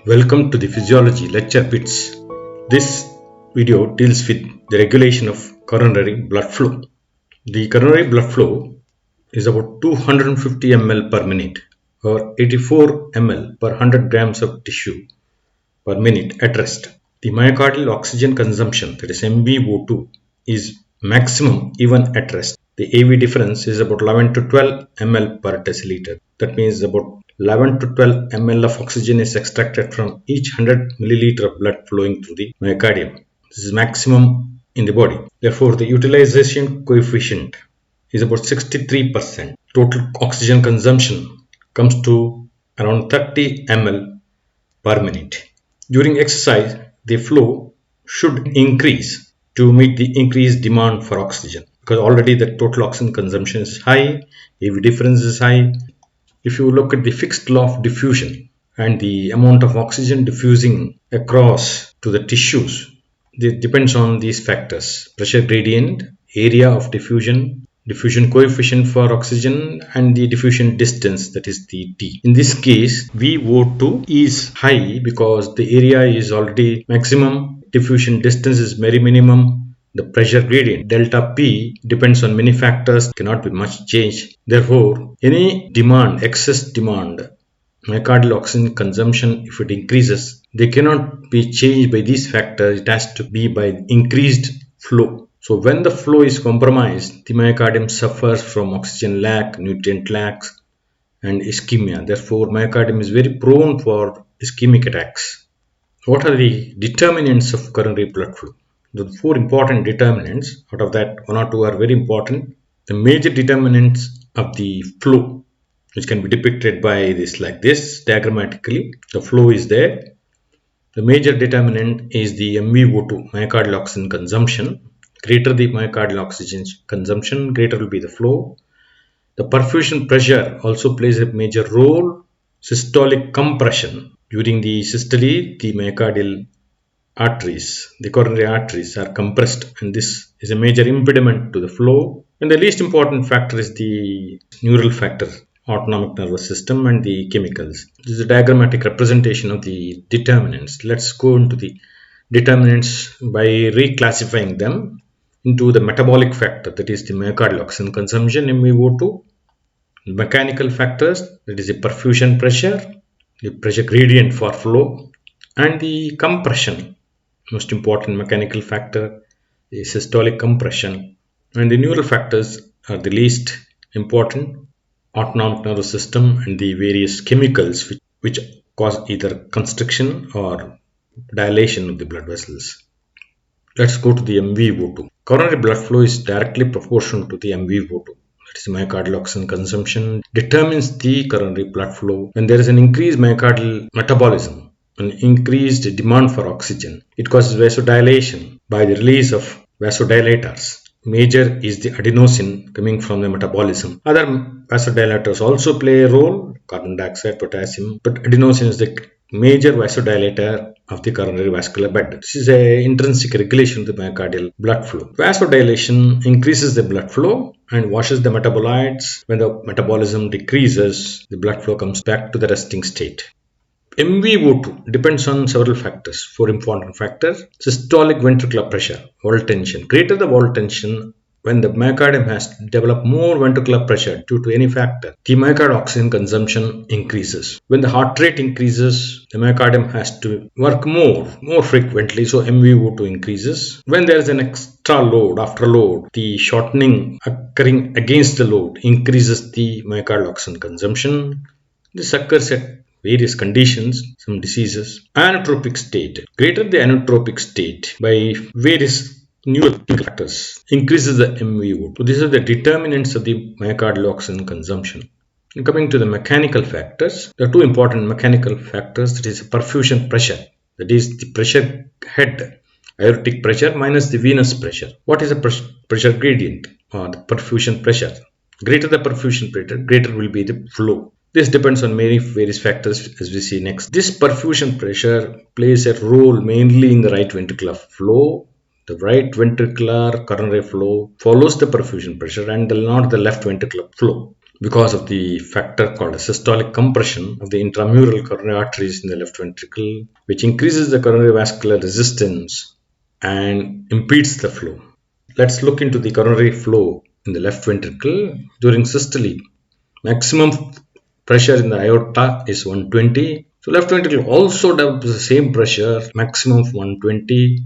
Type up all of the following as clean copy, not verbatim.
Welcome to the Physiology Lecture Bits. This video deals with the regulation of coronary blood flow. The coronary blood flow is about 250 ml per minute or 84 ml per 100 grams of tissue per minute at rest. The myocardial oxygen consumption, that is MbO2, is maximum even at rest. The AV difference is about 11 to 12 ml per deciliter. That means about 11 to 12 ml of oxygen is extracted from each 100 milliliter of blood flowing through the myocardium. This is maximum in the body. Therefore, the utilization coefficient is about 63%. Total oxygen consumption comes to around 30 ml per minute. During exercise, the flow should increase to meet the increased demand for oxygen, because already the total oxygen consumption is high, AV difference is high. If you look at the fixed law of diffusion and the amount of oxygen diffusing across to the tissues, it depends on these factors: pressure gradient, area of diffusion, diffusion coefficient for oxygen, and the diffusion distance, that is the T. In this case, VO2 is high because the area is already maximum, diffusion distance is very minimum. The pressure gradient delta P depends on many factors, cannot be much change. Therefore, any demand, excess demand, myocardial oxygen consumption, if it increases, they cannot be changed by these factors. It has to be by increased flow. So when the flow is compromised, the myocardium suffers from oxygen lack, nutrient lacks, and ischemia. Therefore, myocardium is very prone for ischemic attacks. What are the determinants of coronary blood flow? The four important determinants, out of that one or two are very important. The major determinants of the flow, which can be depicted by this like this diagrammatically. The flow is there. The major determinant is the MvO2, myocardial oxygen consumption. Greater the myocardial oxygen consumption, greater will be the flow. The perfusion pressure also plays a major role. Systolic compression. During the systole, the myocardial arteries, the coronary arteries are compressed, and this is a major impediment to the flow. And the least important factor is the neural factor, autonomic nervous system, and the chemicals. This is a diagrammatic representation of the determinants. Let's go into the determinants by reclassifying them into the metabolic factor, that is the myocardial oxygen consumption, MvO2, mechanical factors, that is the perfusion pressure, the pressure gradient for flow, and the compression. Most important mechanical factor is systolic compression, and the neural factors are the least important: autonomic nervous system and the various chemicals which cause either constriction or dilation of the blood vessels. Let's go to the MvO2. Coronary blood flow is directly proportional to the MvO2. That is, myocardial oxygen consumption determines the coronary blood flow. When there is an increased myocardial metabolism, an increased demand for oxygen, it causes vasodilation by the release of vasodilators. Major is the adenosine coming from the metabolism. Other vasodilators also play a role, carbon dioxide, potassium, but adenosine is the major vasodilator of the coronary vascular bed. This is an intrinsic regulation of the myocardial blood flow. Vasodilation increases the blood flow and washes the metabolites. When the metabolism decreases, the blood flow comes back to the resting state. MvO2 depends on several factors, four important factors. Systolic ventricular pressure, wall tension. Greater the wall tension, when the myocardium has to develop more ventricular pressure due to any factor, the myocardial oxygen consumption increases. When the heart rate increases, the myocardium has to work more frequently, so MvO2 increases. When there is an extra load, after load, the shortening occurring against the load increases the myocardial oxygen consumption. This occurs at various conditions, some diseases. Inotropic state. Greater the inotropic state by various neural factors increases the MvO2. So these are the determinants of the myocardial oxygen consumption. And coming to the mechanical factors, there are two important mechanical factors, that is perfusion pressure, that is the pressure head, aortic pressure minus the venous pressure. What is the pressure gradient or the perfusion pressure? Greater the perfusion pressure, greater will be the flow. This depends on many various factors, as we see next. This perfusion pressure plays a role mainly in the right ventricular flow. The right ventricular coronary flow follows the perfusion pressure and not the left ventricular flow. because of the factor called a systolic compression of the intramural coronary arteries in the left ventricle, which increases the coronary vascular resistance and impedes the flow. Let's look into the coronary flow in the left ventricle during systole. Maximum pressure in the aorta is 120. So left ventricle also develops the same pressure, maximum of 120.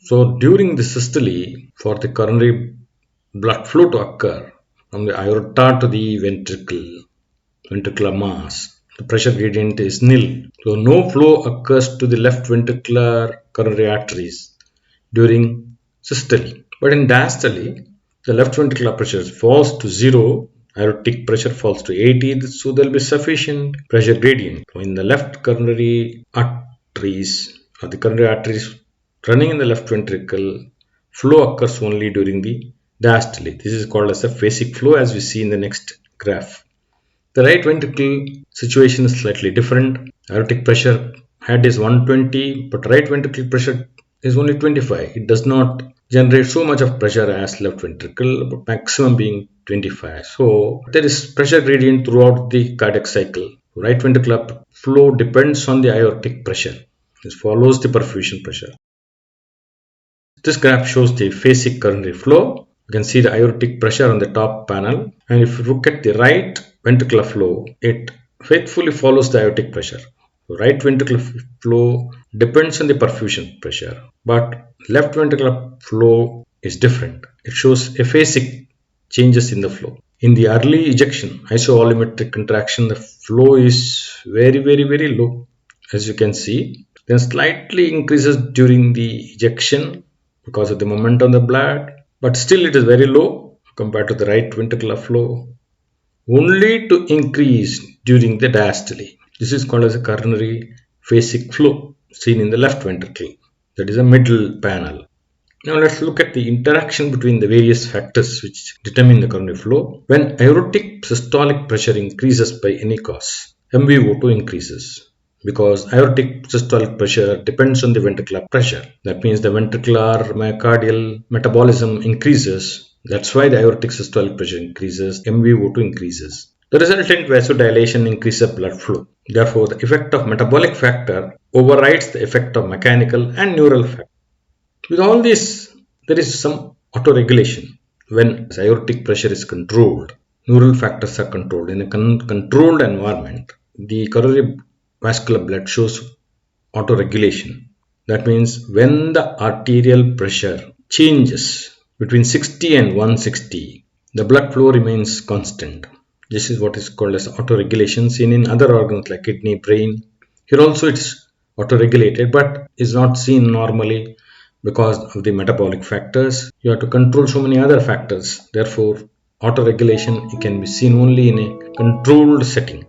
So during the systole, for the coronary blood flow to occur from the aorta to the ventricular mass, the pressure gradient is nil. So no flow occurs to the left ventricular coronary arteries during systole. But in diastole, the left ventricular pressure falls to 0, aortic pressure falls to 80, so there will be sufficient pressure gradient. So in the left coronary arteries, or the coronary arteries running in the left ventricle, flow occurs only during the diastole. This is called as a phasic flow, as we see in the next graph. The right ventricle situation is slightly different. Aortic pressure head is 120, but right ventricle pressure is only 25. It does not generate so much of pressure as left ventricle, but maximum being 25. So there is pressure gradient throughout the cardiac cycle. Right ventricular flow depends on the aortic pressure. This follows the perfusion pressure. This graph shows the phasic coronary flow. You can see the aortic pressure on the top panel, and if you look at the right ventricular flow, it faithfully follows the aortic pressure. Right ventricular flow depends on the perfusion pressure, but left ventricular flow is different. It shows aphasic changes in the flow. In the early ejection, isovolumetric contraction, the flow is very low, as you can see. Then slightly increases during the ejection because of the momentum of the blood, but still it is very low compared to the right ventricular flow, only to increase during the diastole. This is called as a coronary phasic flow seen in the left ventricle. That is a middle panel. Now let's look at the interaction between the various factors which determine the coronary flow. When aortic systolic pressure increases by any cause, MVO2 increases, because aortic systolic pressure depends on the ventricular pressure. That means the ventricular myocardial metabolism increases. That's why the aortic systolic pressure increases, MVO2 increases. The resultant vasodilation increases blood flow. Therefore, the effect of metabolic factor overrides the effect of mechanical and neural factor. With all this, there is some autoregulation. When aortic pressure is controlled, neural factors are controlled. In a controlled environment, the coronary vascular blood shows autoregulation. That means when the arterial pressure changes between 60 and 160, the blood flow remains constant. This is what is called as autoregulation, seen in other organs like kidney, brain. Here also it's autoregulated, but is not seen normally because of the metabolic factors. You have to control so many other factors. Therefore, autoregulation can be seen only in a controlled setting.